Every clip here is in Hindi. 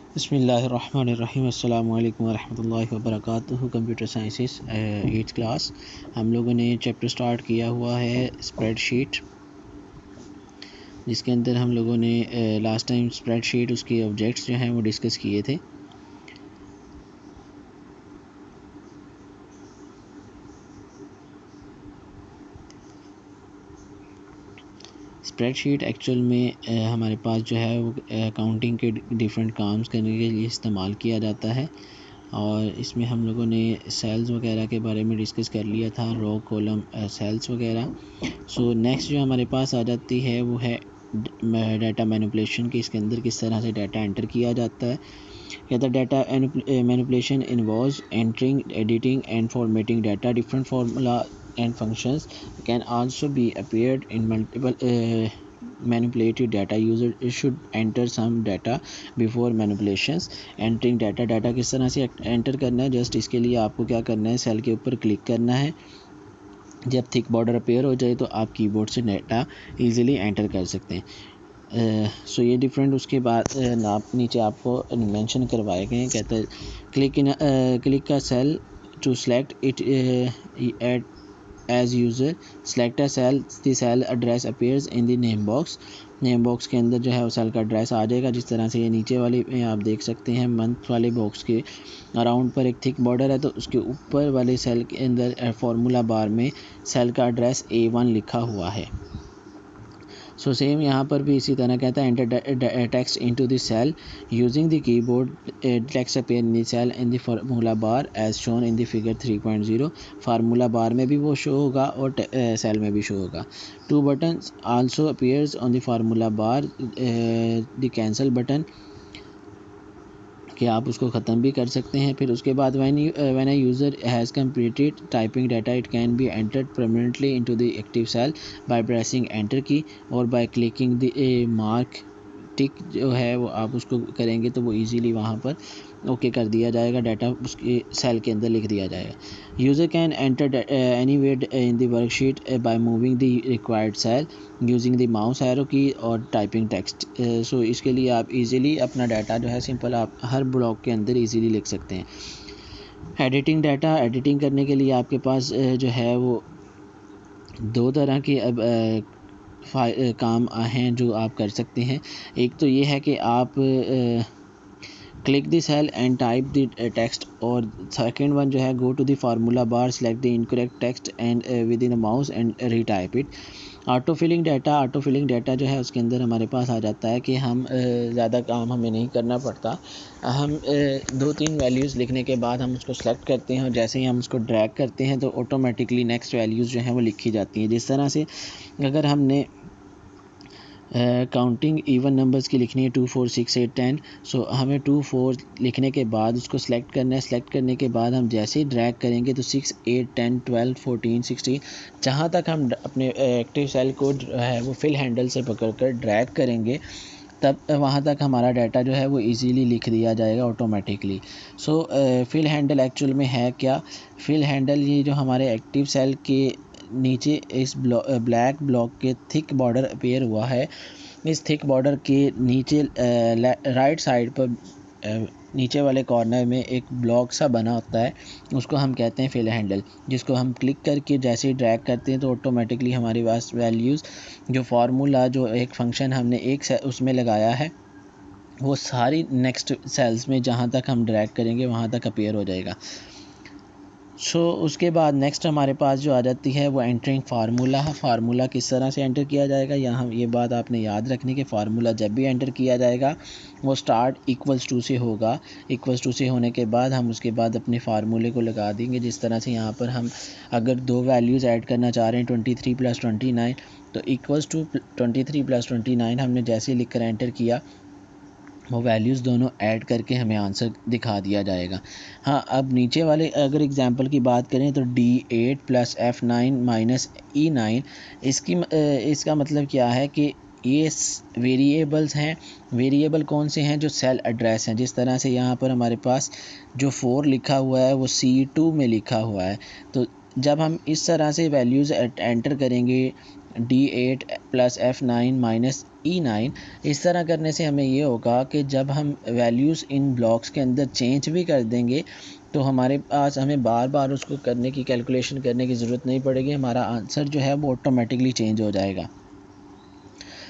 बिस्मिल्लाहिर्रहमानिर्रहीम अस्सलामु अलैकुम वरहमतुल्लाहि वबरकातुहू। कंप्यूटर साइंसेस 8th क्लास हम लोगों ने चैप्टर स्टार्ट किया हुआ है स्प्रेडशीट, जिसके अंदर हम लोगों ने लास्ट टाइम स्प्रेडशीट उसके ऑब्जेक्ट्स जो हैं वो डिस्कस किए थे। स्प्रेडशीट एक्चुअल में हमारे पास जो है वो अकाउंटिंग के डिफरेंट काम्स करने के लिए इस्तेमाल किया जाता है, और इसमें हम लोगों ने सेल्स वगैरह के बारे में डिस्कस कर लिया था, रो कॉलम सेल्स वगैरह। सो नेक्स्ट जो हमारे पास आ जाती है वो है डाटा मैनिपुलेशन की। इसके अंदर किस तरह से डाटा एंटर किया जाता है। कहता है data manipulation involves entering, editing and formatting data. Different formula and functions can also be appeared in multiple manipulated data. User should enter some data before manipulations. Entering data किस तरह से एंटर करना है, जस्ट इसके लिए आपको क्या करना है, सेल के ऊपर क्लिक करना है। जब थिक बॉर्डर अपेयर हो जाए तो आप कीबोर्ड से डाटा इजीली एंटर कर सकते हैं। सो ये डिफरेंट उसके बाद आप नीचे आपको मेंशन करवाए गए हैं। कहता है क्लिक का cell to select it at as user, select a cell, the cell address appears in the name box. Name box के अंदर जो है वो सेल का एड्रेस आ जाएगा, जिस तरह से ये नीचे वाले में आप देख सकते हैं। मंथ वाले बॉक्स के अराउंड पर एक थिक बॉर्डर है, तो उसके ऊपर वाले सेल के अंदर फार्मूला बार में सेल का एड्रेस A1 लिखा हुआ है। सो सेम यहाँ पर भी इसी तरह कहता है enter text into the cell using the keyboard. Text appear in the cell in the formula bar as shown in the figure 3.0। Formula bar में भी वो शो होगा और सेल में भी शो होगा। Two buttons also appears on the formula bar. The cancel button कि आप उसको ख़त्म भी कर सकते हैं। फिर उसके बाद when a user has completed typing data it can be entered permanently into the active cell by pressing enter key और by clicking the mark tick जो है वो आप उसको करेंगे तो वो इजीली वहाँ पर ओके कर दिया जाएगा, डाटा उसके सेल के अंदर लिख दिया जाएगा। User can enter anywhere in the worksheet by moving the required cell using the mouse arrow key और टाइपिंग टेक्स्ट। सो इसके लिए आप इजीली अपना डाटा जो है सिंपल आप हर ब्लॉक के अंदर इजीली लिख सकते हैं। एडिटिंग डाटा, एडिटिंग करने के लिए आपके पास जो है वो दो तरह के अब काम हैं जो आप कर सकते हैं। एक तो ये है कि आप click the cell and type the text, और सेकंड वन जो है go to the formula bar, select the incorrect text and within the mouse and retype it. Auto filling data जो है उसके अंदर हमारे पास आ जाता है कि हम ज़्यादा काम हमें नहीं करना पड़ता। हम 2-3 वैल्यूज़ लिखने के बाद हम उसको सेलेक्ट करते हैं और जैसे ही हम उसको ड्रैग करते हैं तो ऑटोमेटिकली नेक्स्ट वैल्यूज़ जो हैं वो लिखी जाती हैं। जिस तरह से अगर हमने काउंटिंग इवन नंबर्स की लिखनी है 2 4 6 8 10, सो हमें 2 4 लिखने के बाद उसको सेलेक्ट करना है। सेलेक्ट करने के बाद हम जैसे ही ड्रैग करेंगे तो 6 8 10 12 14 16 जहाँ तक हम अपने एक्टिव सेल को है वो फिल हैंडल से पकड़कर ड्रैग करेंगे तब वहाँ तक हमारा डाटा जो है वो इजीली लिख दिया जाएगा ऑटोमेटिकली। सो फिल हैंडल एक्चुअल में है क्या? फिल हैंडल ये जो हमारे एक्टिव सेल के नीचे इस ब्लैक ब्लॉक के थिक बॉर्डर अपीयर हुआ है, इस थिक बॉर्डर के नीचे राइट साइड पर नीचे वाले कॉर्नर में एक ब्लॉक सा बना होता है, उसको हम कहते हैं फिल हैंडल, जिसको हम क्लिक करके जैसे ही ड्रैग करते हैं तो ऑटोमेटिकली हमारे पास वैल्यूज़ जो फार्मूला जो एक फंक्शन हमने एक उसमें लगाया है वो सारी नेक्स्ट सेल्स में जहाँ तक हम ड्रैग करेंगे वहाँ तक अपीयर हो जाएगा। सो उसके बाद नेक्स्ट हमारे पास जो आ जाती है वो एंटरिंग फार्मूला किस तरह से एंटर किया जाएगा। यहाँ ये बात आपने याद रखनी कि फार्मूला जब भी एंटर किया जाएगा वो स्टार्ट इक्वल्स टू से होगा। इक्वल्स टू से होने के बाद हम उसके बाद अपने फार्मूले को लगा देंगे। जिस तरह से यहाँ पर हम अगर दो वैल्यूज़ ऐड करना चाह रहे हैं 23 + 29, तो इक्वल्स टू 23 + 29 हमने जैसे लिख कर एंटर किया वो वैल्यूज़ दोनों ऐड करके हमें आंसर दिखा दिया जाएगा। हाँ, अब नीचे वाले अगर एग्जांपल की बात करें तो D8 + F9 - E9, इसका मतलब क्या है कि ये वेरिएबल्स हैं। वेरिएबल कौन से हैं? जो सेल एड्रेस हैं। जिस तरह से यहाँ पर हमारे पास जो 4 लिखा हुआ है वो C2 में लिखा हुआ है, तो जब हम इस तरह से वैल्यूज़ एंटर करेंगे D8 plus F9 minus E9, इस तरह करने से हमें ये होगा कि जब हम वैल्यूज़ इन ब्लॉक्स के अंदर चेंज भी कर देंगे तो हमारे पास हमें बार बार उसको करने की कैलकुलेशन करने की ज़रूरत नहीं पड़ेगी, हमारा आंसर जो है वो ऑटोमेटिकली चेंज हो जाएगा।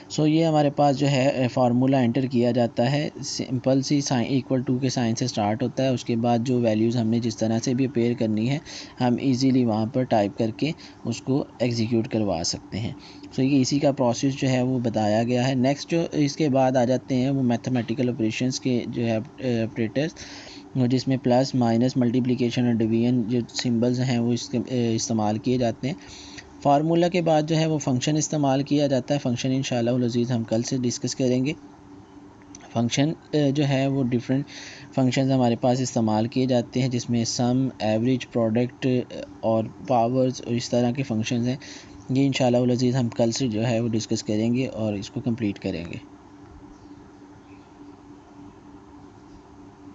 सो ये हमारे पास जो है फार्मूला एंटर किया जाता है, सिंपल सी साइन इक्वल टू के साइन से स्टार्ट होता है। उसके बाद जो वैल्यूज़ हमने जिस तरह से भी अपेयर करनी है हम इजीली वहाँ पर टाइप करके उसको एग्जीक्यूट करवा सकते हैं। सो ये इसी का प्रोसेस जो है वो बताया गया है। नेक्स्ट जो इसके बाद आ जाते हैं वो मैथमेटिकल ऑपरेशंस के जो है ऑपरेटर्स, जिसमें प्लस माइनस मल्टीप्लिकेशन और डिवीजन जो सिंबल्स हैं वो इसके इस्तेमाल किए जाते हैं। फार्मूला के बाद जो है वो फंक्शन इस्तेमाल किया जाता है। फंक्शन इंशाअल्लाह अज़ीज़ हम कल से डिस्कस करेंगे। फंक्शन जो है वो डिफरेंट फंक्शंस हमारे पास इस्तेमाल किए जाते हैं, जिसमें सम, एवरेज, प्रोडक्ट और पावर्स और इस तरह के फंक्शंस हैं। ये इंशाअल्लाह अज़ीज़ हम कल से जो है वो डिस्कस करेंगे और इसको कंप्लीट करेंगे।